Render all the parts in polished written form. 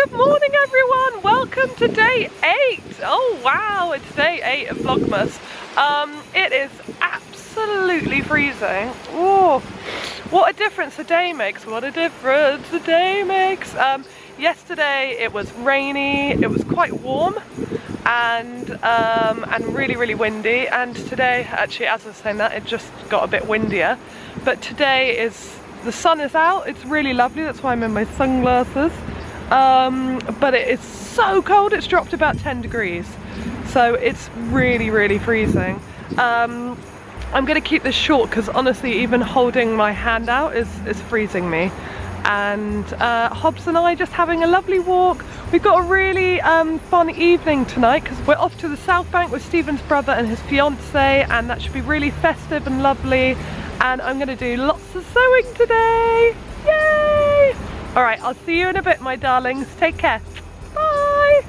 Good morning everyone, welcome to day 8. Oh wow, it's day 8 of Vlogmas. It is absolutely freezing. Oh, what a difference a day makes, what a difference a day makes. Yesterday it was rainy, it was quite warm and really windy, and today, actually as I was saying that, it just got a bit windier. But today the sun is out, it's really lovely, that's why I'm in my sunglasses. But it is so cold, it's dropped about 10 degrees. So it's really freezing. I'm gonna keep this short because honestly even holding my hand out is freezing me. And Hobbs and I just having a lovely walk. We've got a really fun evening tonight because we're off to the Southbank with Stephen's brother and his fiance, and that should be really festive and lovely. And I'm gonna do lots of sewing today. Yay! Alright, I'll see you in a bit, my darlings. Take care. Bye!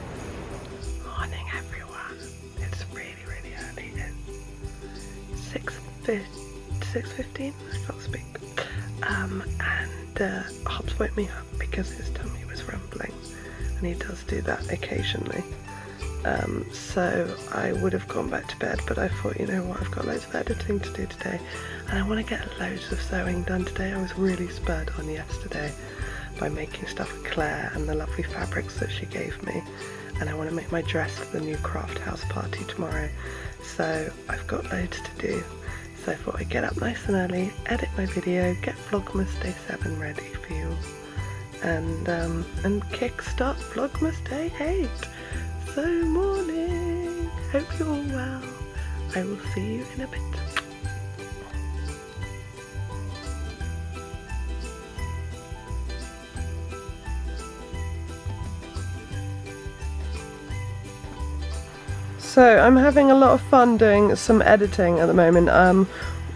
Morning, everyone. It's really early. It's 6:15. I can't speak. And Hobbs woke me up because his tummy was rumbling. And he does do that occasionally. So I would have gone back to bed, but I thought, you know what, I've got loads of editing to do today. And I want to get loads of sewing done today. I was really spurred on yesterday by making stuff with Claire and the lovely fabrics that she gave me, and I want to make my dress for the new craft house party tomorrow, so I've got loads to do. So I thought I'd get up nice and early, edit my video, get Vlogmas Day 7 ready for you, and kickstart Vlogmas Day 8. So morning, hope you're all well. I will see you in a bit. So I'm having a lot of fun doing some editing at the moment.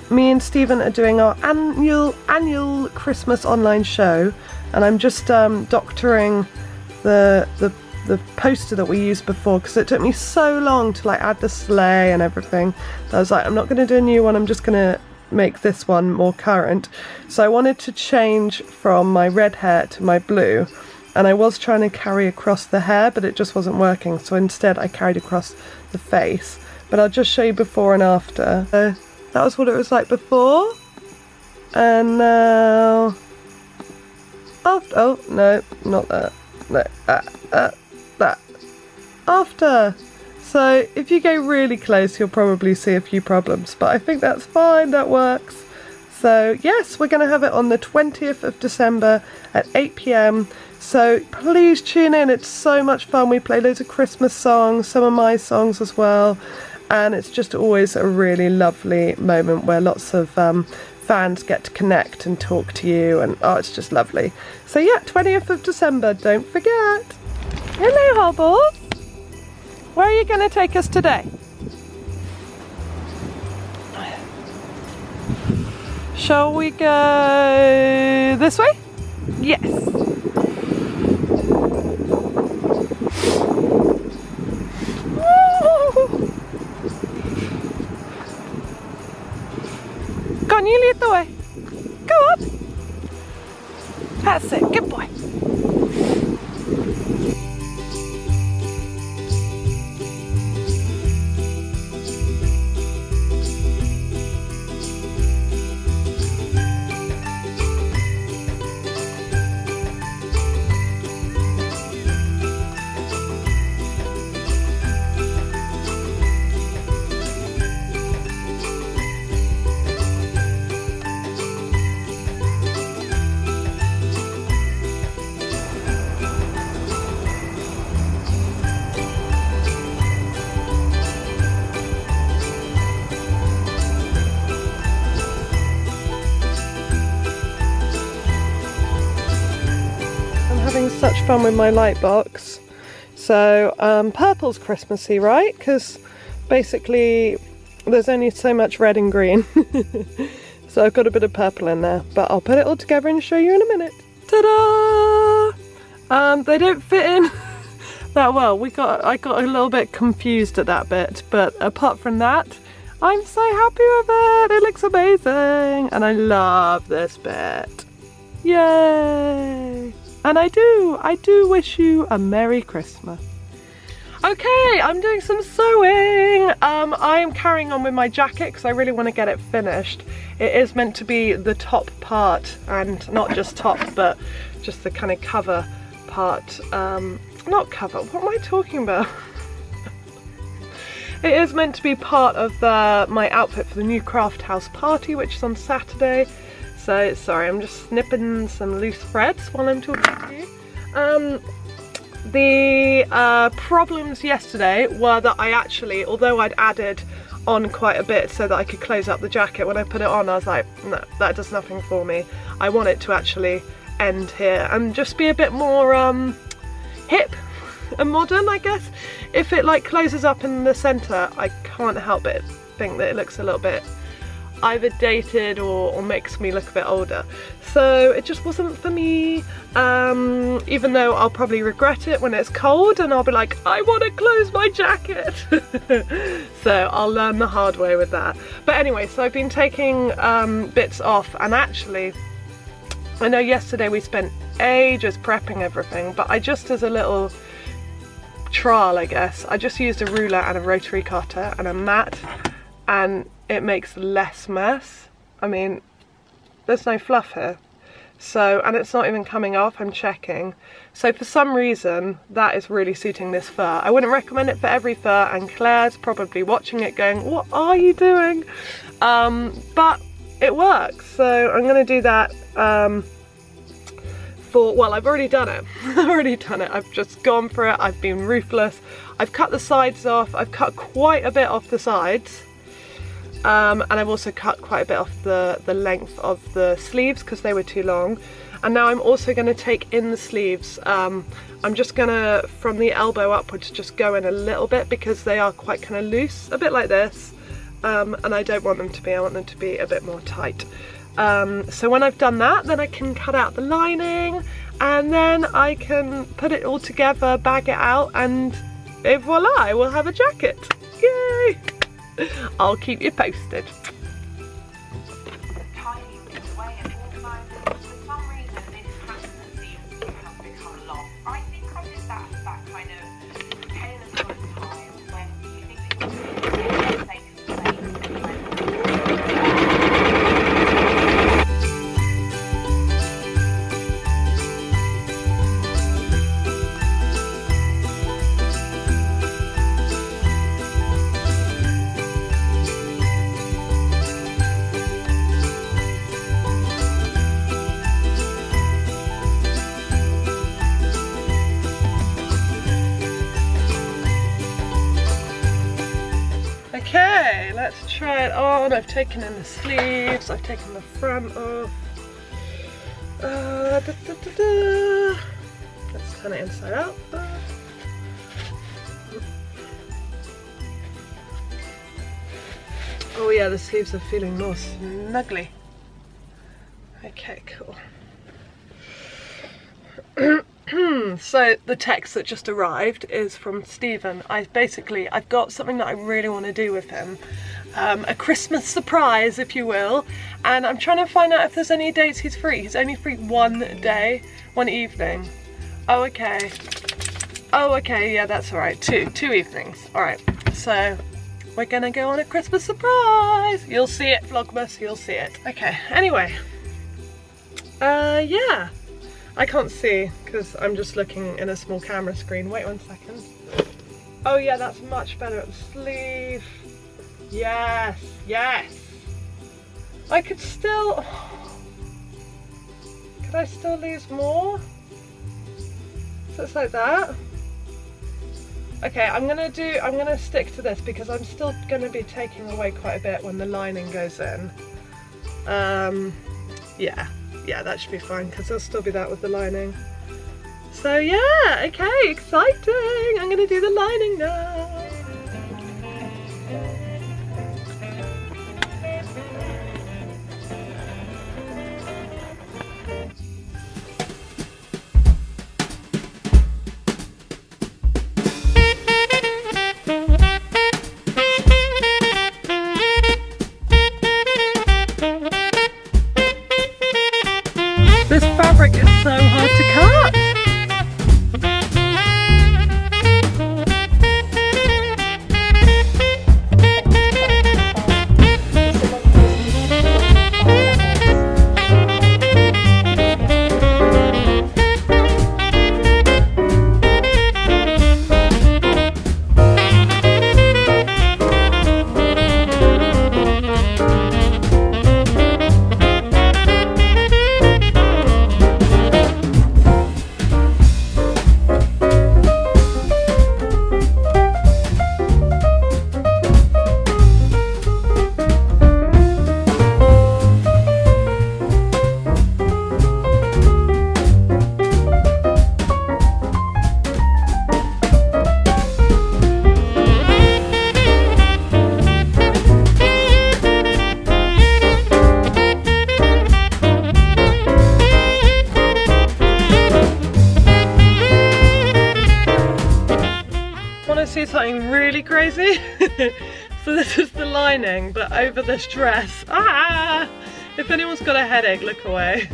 Me and Stephen are doing our annual Christmas online show, and I'm just doctoring the poster that we used before because it took me so long to like add the sleigh and everything. I was like, I'm not going to do a new one, I'm just going to make this one more current. So I wanted to change from my red hair to my blue. And I was trying to carry across the hair, but it just wasn't working. So instead I carried across the face. But I'll just show you before and after. So that was what it was like before. And now... oh, no, not that. No, that. After. So if you go really close, you'll probably see a few problems. But I think that's fine, that works. So yes, we're going to have it on the 20th of December at 8 PM. So please tune in, it's so much fun. We play loads of Christmas songs, some of my songs as well. And it's just always a really lovely moment where lots of fans get to connect and talk to you. And oh, it's just lovely. So yeah, 20th of December, don't forget. Hello, Hobbles. Where are you going to take us today? Shall we go this way? Yes. Go on, you lead the way. Go on. That's it, good boy. Such fun with my light box. So purple's Christmassy, right? Because basically there's only so much red and green. So I've got a bit of purple in there, but I'll put it all together and show you in a minute. Ta-da! They don't fit in that well. I got a little bit confused at that bit, but apart from that, I'm so happy with it. It looks amazing and I love this bit. Yay! And I do wish you a Merry Christmas. Okay, I'm doing some sewing. I am carrying on with my jacket because I really want to get it finished. It is meant to be the top part, and not just top, but just the kind of cover part. Not cover, what am I talking about? It is meant to be part of my outfit for the new craft house party, which is on Saturday. So, sorry, I'm just snipping some loose threads while I'm talking to you. The problems yesterday were that I actually, although I'd added on quite a bit so that I could close up the jacket, when I put it on I was like, no, that does nothing for me. I want it to actually end here and just be a bit more hip and modern, I guess. If it like closes up in the centre, I can't help but think that it looks a little bit either dated or makes me look a bit older. So it just wasn't for me, even though I'll probably regret it when it's cold and I'll be like, I want to close my jacket. So I'll learn the hard way with that. But anyway, so I've been taking bits off, and actually I know yesterday we spent ages prepping everything, but I just, as a little trial I guess, I just used a ruler and a rotary cutter and a mat, and it makes less mess. I mean, there's no fluff here. So, and it's not even coming off, I'm checking. So for some reason, that is really suiting this fur. I wouldn't recommend it for every fur, and Claire's probably watching it going, what are you doing? But it works. So I'm gonna do that well, I've already done it. I've just gone for it. I've been ruthless. I've cut the sides off. I've cut quite a bit off the sides. And I've also cut quite a bit off the length of the sleeves because they were too long. And now I'm also going to take in the sleeves. I'm just going to, from the elbow upwards, just go in a little bit because they are quite kind of loose, a bit like this. And I don't want them to be, I want them to be a bit more tight. So when I've done that, then I can cut out the lining, and then I can put it all together, bag it out, and voila, I will have a jacket. Yay! I'll keep you posted. Okay, let's try it on. I've taken in the sleeves, I've taken the front off. Let's turn it inside out first. Oh yeah, the sleeves are feeling more snuggly. Okay, cool. So the text that just arrived is from Stephen. I've got something that I really want to do with him. A Christmas surprise, if you will. And I'm trying to find out if there's any dates he's free. He's only free one day, one evening. Oh, okay. Oh, okay, yeah, that's all right. Two evenings. All right, so we're gonna go on a Christmas surprise. You'll see it, Vlogmas, you'll see it. Okay, anyway. Yeah. I can't see because I'm just looking in a small camera screen. Wait 1 second. Oh yeah, that's much better at the sleeve. Yes, yes. I could still... Could I still lose more? So it's like that. Okay, I'm gonna stick to this because I'm still gonna be taking away quite a bit when the lining goes in. Yeah, that should be fine because there'll still be that with the lining. So yeah, okay, exciting! I'm gonna do the lining now. This fabric is so hard to cut. something really crazy. So this is the lining, but over this dress. Ah! If anyone's got a headache, look away.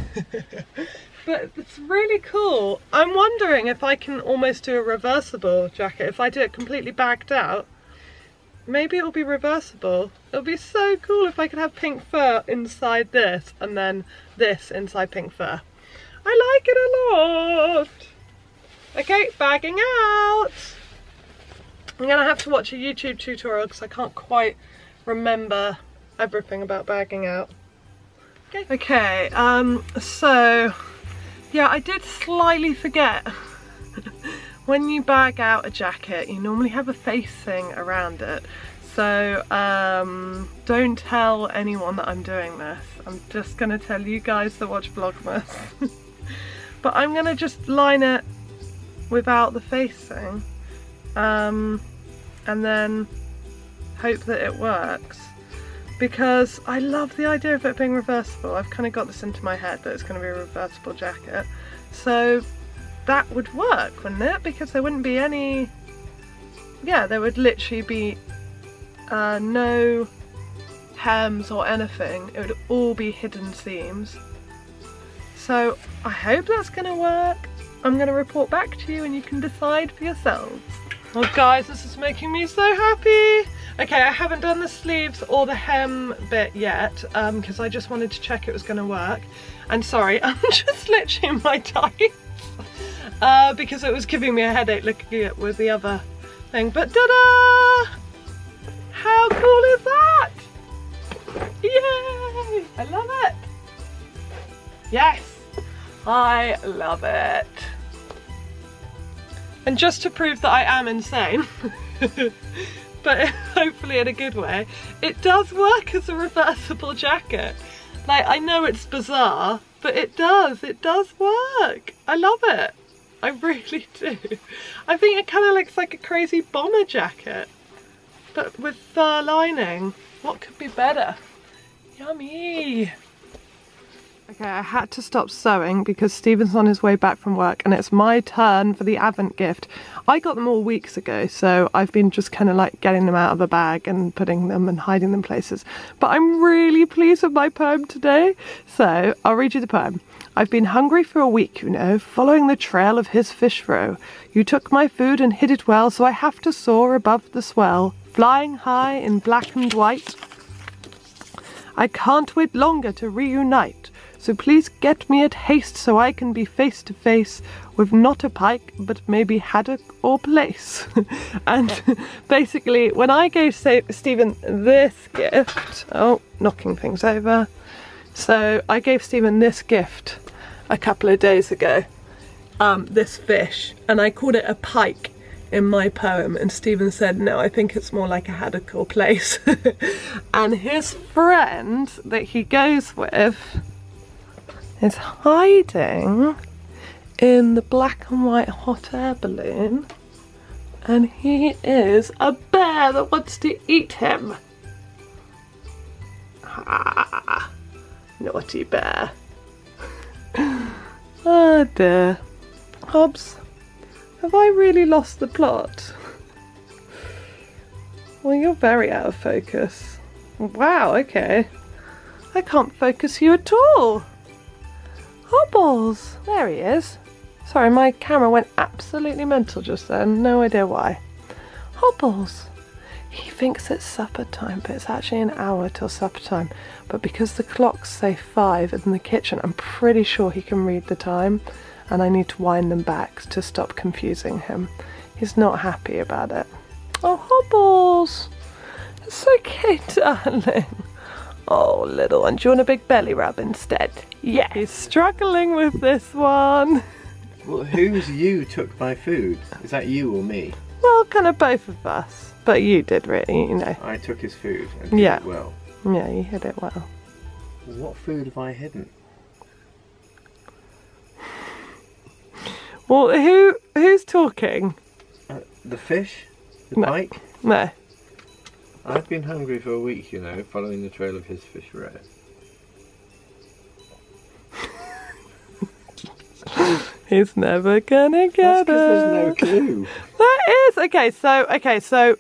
But it's really cool. I'm wondering if I can almost do a reversible jacket. If I do it completely bagged out, maybe it'll be reversible. It'll be so cool if I could have pink fur inside this and then this inside pink fur. I like it a lot. Okay, bagging out. I'm gonna have to watch a YouTube tutorial because I can't quite remember everything about bagging out. Okay, so yeah, I did slightly forget. When you bag out a jacket, you normally have a facing around it. So don't tell anyone that I'm doing this. I'm just gonna tell you guys that watch Vlogmas. But I'm gonna just line it without the facing, and then hope that it works. Because I love the idea of it being reversible. I've kind of got this into my head that it's going to be a reversible jacket. So that would work, wouldn't it? Because there wouldn't be any... Yeah, there would literally be no hems or anything. It would all be hidden seams. So I hope that's going to work. I'm going to report back to you and you can decide for yourselves. Oh guys, this is making me so happy. Okay, I haven't done the sleeves or the hem bit yet because I just wanted to check it was going to work. And sorry, I'm just literally in my tights because it was giving me a headache looking at it with the other thing. But ta-da! How cool is that? Yay! I love it. Yes, I love it. And just to prove that I am insane, but hopefully in a good way, it does work as a reversible jacket. Like, I know it's bizarre, but it does work. I love it. I really do. I think it kind of looks like a crazy bomber jacket, but with fur lining. What could be better? Yummy. Okay, I had to stop sewing because Stephen's on his way back from work and it's my turn for the Advent gift. I got them all weeks ago, so I've been just kind of like getting them out of a bag and putting them and hiding them places. But I'm really pleased with my poem today, so I'll read you the poem. I've been hungry for a week, you know, following the trail of his fish roe. You took my food and hid it well, so I have to soar above the swell, flying high in black and white. I can't wait longer to reunite. So please get me at haste so I can be face to face with not a pike, but maybe haddock or plaice. And basically, when I gave Stephen this gift, oh, knocking things over. So I gave Stephen this gift a couple of days ago, this fish, and I called it a pike in my poem, and Stephen said, no, I think it's more like a haddock or plaice. And his friend that he goes with is hiding in the black and white hot air balloon, and he is a bear that wants to eat him. Ah, naughty bear. Oh dear. Hobbes, have I really lost the plot? Well, you're very out of focus. Wow, okay. I can't focus you at all. Hobbles! There he is. Sorry, my camera went absolutely mental just then. No idea why. Hobbles! He thinks it's supper time, but it's actually an hour till supper time. But because the clocks say 5 in the kitchen, I'm pretty sure he can read the time. And I need to wind them back to stop confusing him. He's not happy about it. Oh, Hobbles! It's okay, darling. Oh, little one, do you want a big belly rub instead? Yeah. He's struggling with this one. Well, who's you took my food? Is that you or me? Well, kind of both of us. But you did really, you know. I took his food and did it well. Yeah, you hid it well. What food have I hidden? Well, who's talking? The fish? The pike? No. I've been hungry for a week, you know, following the trail of his fish roe. He's never gonna get it. That's because there's no clue. There is this? Okay, so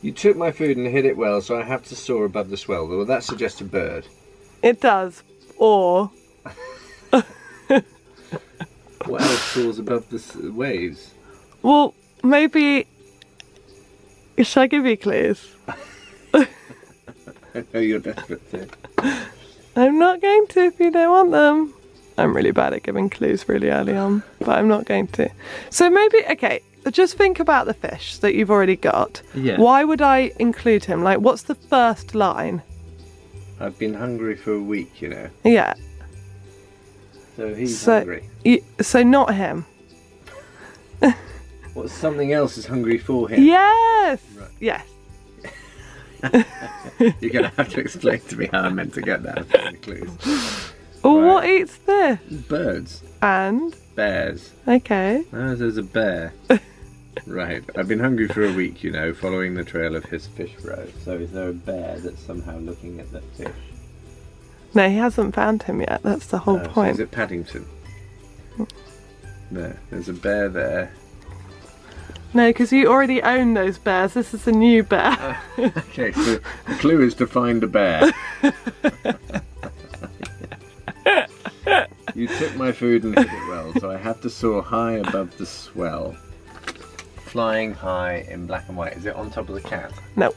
You took my food and hid it well, so I have to soar above the swell. Well, that suggests a bird. it does. Or What else soars above the waves? well, maybe. Shall I give you clues? I know you're desperate to. I'm not going to if you don't want them. I'm really bad at giving clues really early on, but I'm not going to. So maybe, okay, just think about the fish that you've already got. Yeah. Why would I include him? Like, what's the first line? I've been hungry for a week, you know. Yeah. So he's hungry. So not him. What, something else is hungry for him? Yes! Right. Yes. You're going to have to explain to me how I'm meant to get that from the clues. Well, Right. what eats this? Birds. And? Bears. Okay. Oh, there's a bear. Right. I've been hungry for a week, you know, following the trail of his fish roe. So is there a bear that's somehow looking at the fish? No, he hasn't found him yet. That's the whole So point. is it Paddington? There. There's a bear there. No, because you already own those bears. This is a new bear. Okay, so the clue is to find a bear. You took my food and hid it well, so I have to soar high above the swell. Flying high in black and white. Is it on top of the cat? No.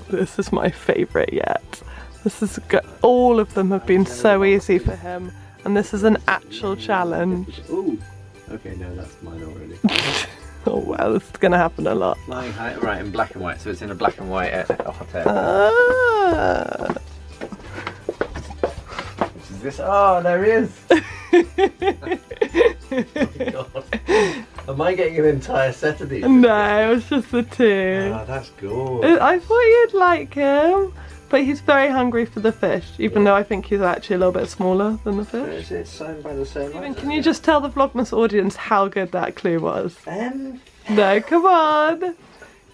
This is my favourite yet. This is all of them have been so easy for him, and this is an actual challenge. Ooh. Okay, no, that's mine already. Oh wow, this is going to happen a lot. Flying high, right, in black and white. So it's in a black and white hotel. Ah. Which is this? Oh, there he is. Oh, God. Am I getting an entire set of these? No, it was just the two. Oh, that's good. I thought you'd like him, but he's very hungry for the fish, even though I think he's actually a little bit smaller than the fish. Is it signed by the same Even, can you just tell the Vlogmas audience how good that clue was? No, No, come on.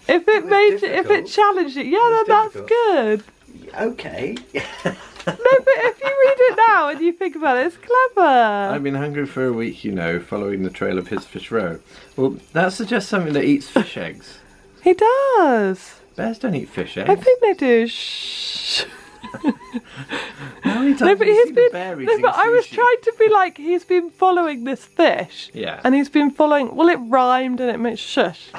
If it made you, if it challenged you, yeah, then that's good. okay. No, but if you read it now and you think about it, it's clever. I've been hungry for a week, you know, following the trail of his fish roe. Well, that suggests something that eats fish eggs. He does. Bears don't eat fish eggs. I think they do. Shh. How many times No, but have you he's seen a been. bear No, eating but I was sushi? trying to be like, he's been following this fish. Yeah. And he's been following. Well, it rhymed and it meant shush.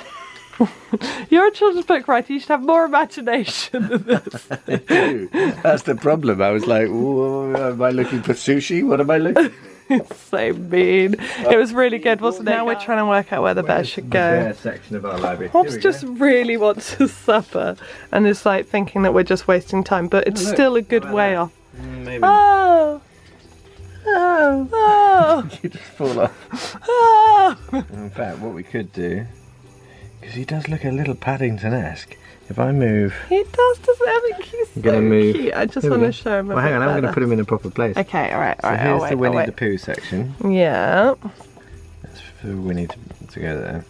You're a children's book writer. You should have more imagination than this. I do. That's the problem. I was like, am I looking for sushi? What am I looking for? It's so mean. It was really good, wasn't it? Now we're trying to work out where the bear should The go. bear section of our library. Hobbs Here we just go. really wants his supper and is like thinking that we're just wasting time, but it's look. still a good How about way that? off. Maybe. Oh! Oh! Oh! You just fall off. Oh! In fact, what we could do, because he does look a little Paddington-esque. If I move, He does, doesn't he? He's so gonna move. cute. I just Here we want to go. show him a well, hang bit on, I'm going to better. put him in a proper place. Okay, alright, So alright. here's I'll the wait, Winnie I'll wait. the Pooh section. Yeah. That's for Winnie to go there.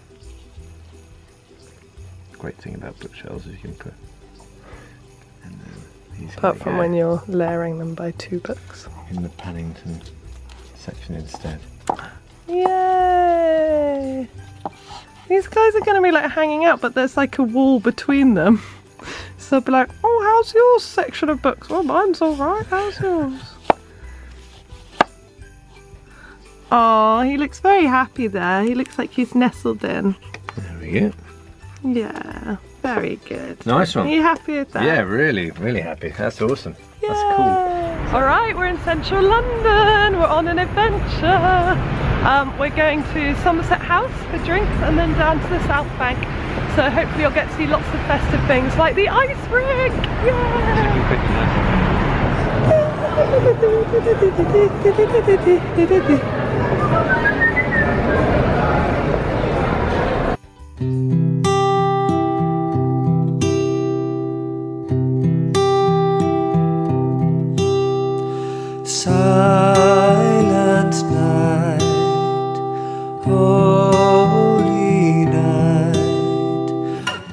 Great thing about bookshelves is you can put. And then he's Apart gonna from go when you're layering them by 2 books. in the Paddington section instead. Yay! These guys are going to be like hanging out, but there's like a wall between them. So they'll be like, oh, how's your section of books? Well, mine's alright, how's yours? Oh, he looks very happy there. He looks like he's nestled in. There we go. Yeah, very good. Nice one. Are you happy with that? Yeah, really, really happy. That's awesome. That's cool. Alright, we're in central London. We're on an adventure. We're going to Somerset House for drinks and then down to the Southbank. So hopefully you'll get to see lots of festive things like the ice rink. Silent night, holy night,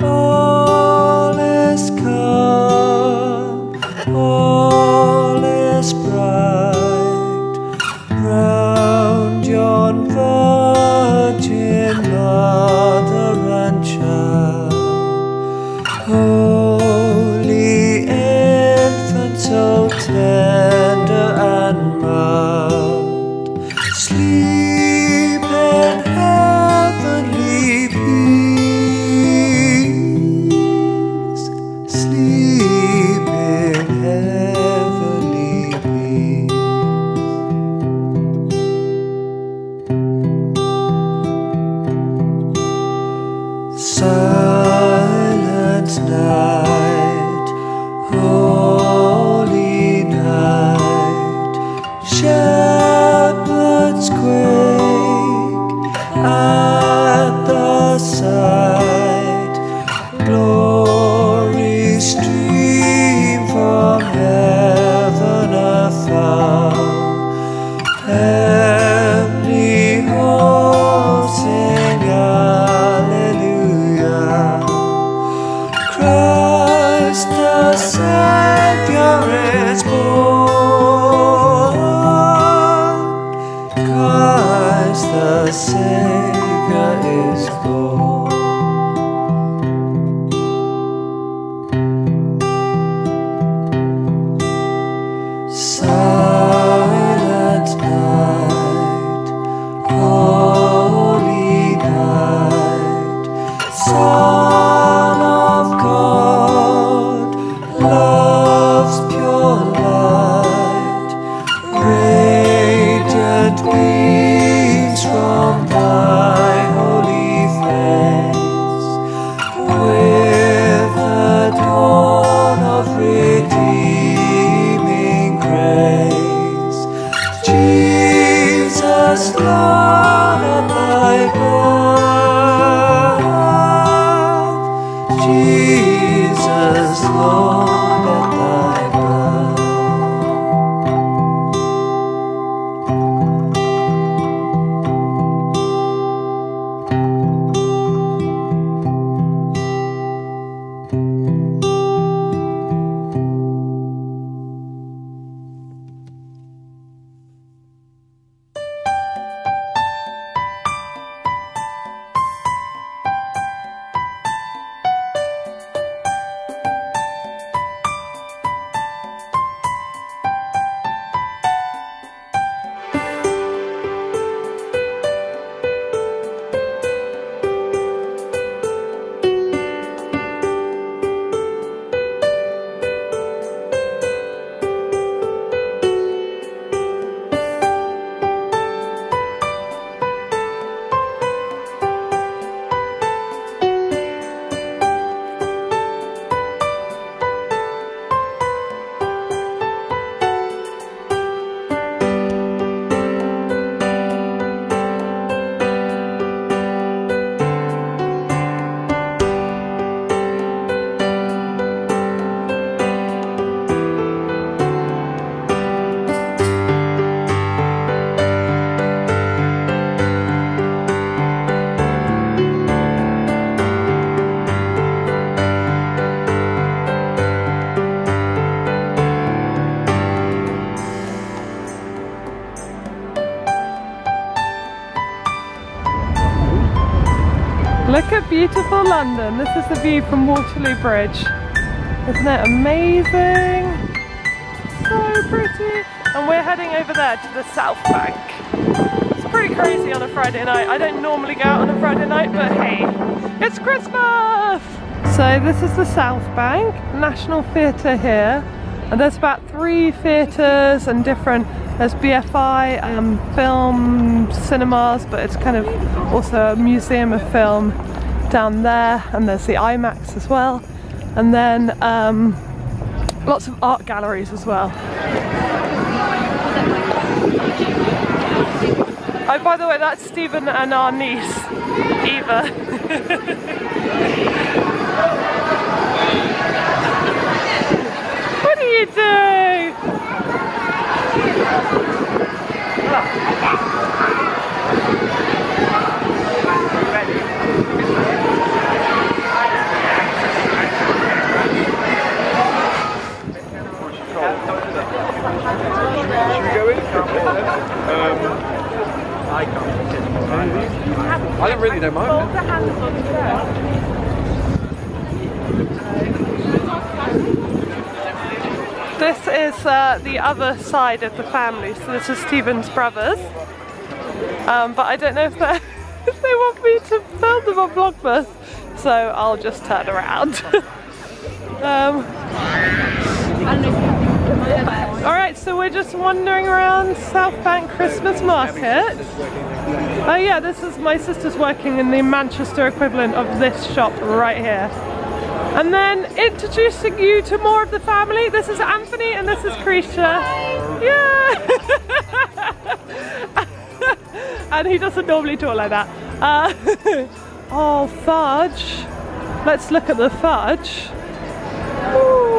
all is calm, all is bright, round yon fire. Shepherds quake at the sight, glory stream from heaven afar, heavenly hosts sing hallelujah. Christ the Savior is born, Christ the Savior is born. Silent night, holy night, Son of God, love's pure light, radiant beams from thy holy face, with the dawn of redeeming grace. Jesus, Lord, at thy birth, Jesus, Lord, at thy birth. Look at beautiful London. This is the view from Waterloo Bridge. Isn't it amazing? So pretty. And we're heading over there to the Southbank. It's pretty crazy on a Friday night. I don't normally go out on a Friday night, but hey, it's Christmas! So this is the Southbank, National Theatre here. And there's about 3 theatres and different, there's BFI, film, cinemas, but it's kind of also a museum of film down there, and there's the IMAX as well, and then lots of art galleries as well. Oh, by the way, that's Stephen and our niece, Eva. What do you do? I don't really know mine. This is the other side of the family, so this is Stephen's brothers. But I don't know if they want me to film them on Vlogmas, so I'll just turn around. Alright, so we're just wandering around Southbank Christmas Market. Oh yeah, this is my sister's working in the Manchester equivalent of this shop right here. And then introducing you to more of the family. This is Anthony and this is Krisha. Yeah! and he doesn't normally talk like that. Oh, fudge. Let's look at the fudge. Ooh.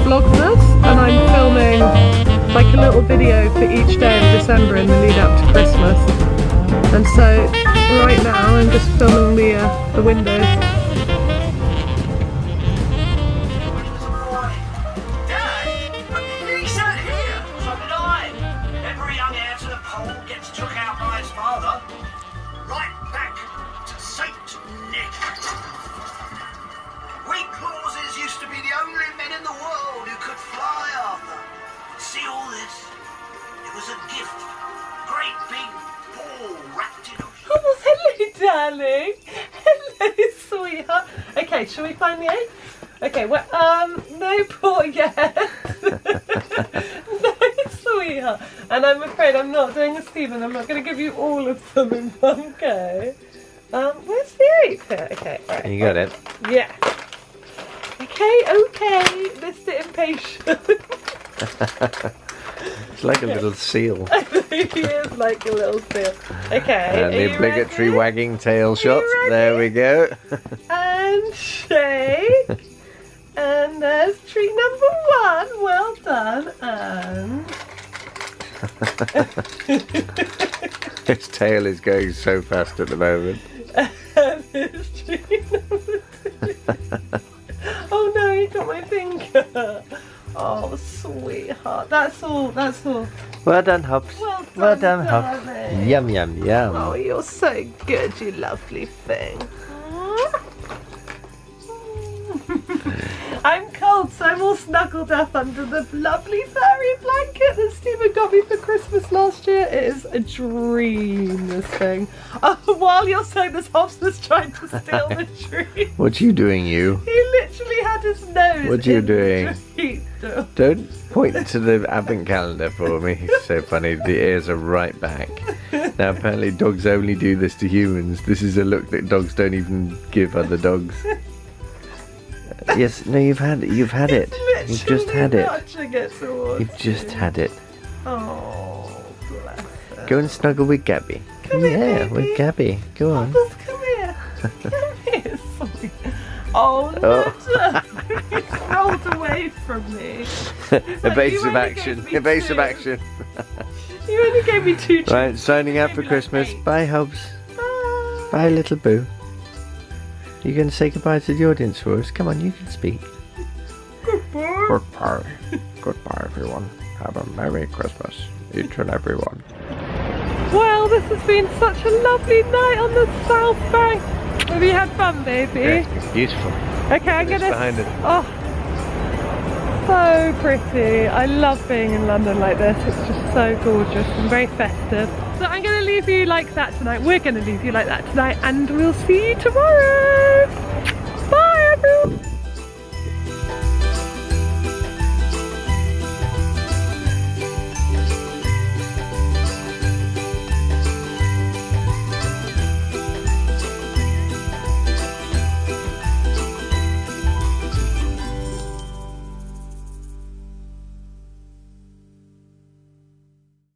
Vlogmas, and I'm filming like a little video for each day of December in the lead up to Christmas. And so right now I'm just filming the windows. Darling. Hello, sweetheart. Okay, shall we find the egg? Okay, well, no port yet. No, sweetheart. And I'm afraid I'm not doing a Stephen. I'm not going to give you all of them in one go. Where's the egg? Here. Okay, all right. You got it? Yeah. Okay. Missed it impatient. It's like a little seal. He is like a little seal. Okay. And the obligatory wagging tail shot. There we go. And shake. And there's treat number one. Well done. And his tail is going so fast at the moment. And there's treat number two. Oh no, you got my finger. Oh, sweetheart. That's all. Well done, Hobbs. Well done, Hobbs. darling. Yum, yum, yum. Oh, you're so good, you lovely thing. I'm cold, so I'm all snuggled up under the lovely furry blanket that Stephen got me for Christmas last year. It is a dream, this thing. While you're saying this, Hobbs was trying to steal the treat. What you doing, you? He literally had his nose What you in doing? the treat. Don't point to the advent calendar for me. It's so funny. The ears are right back. Now apparently dogs only do this to humans. This is a look that dogs don't even give other dogs. Yes, no, you've had it. You've just had it. You've just had it. Oh, bless her. Go and snuggle with Gabby. Come here, baby. with Gabby. Go on. Bubbles, come here. Come here, Oh, look! He's rolled away from me. Evasive action. Evasive action. You only gave me 2 treats. Right, signing out for Christmas. Bye, Hobbs. Bye, little boo. You going to say goodbye to the audience for us? Come on, you can speak. Goodbye. Goodbye. Goodbye, everyone. Have a Merry Christmas, each and every one. Well, this has been such a lovely night on the Southbank. Have you had fun, baby? Yeah, beautiful. Okay, I'm gonna. Behind it. Oh, so pretty. I love being in London like this. It's just so gorgeous and very festive. So I'm gonna leave you like that tonight. We're gonna leave you like that tonight, and we'll see you tomorrow.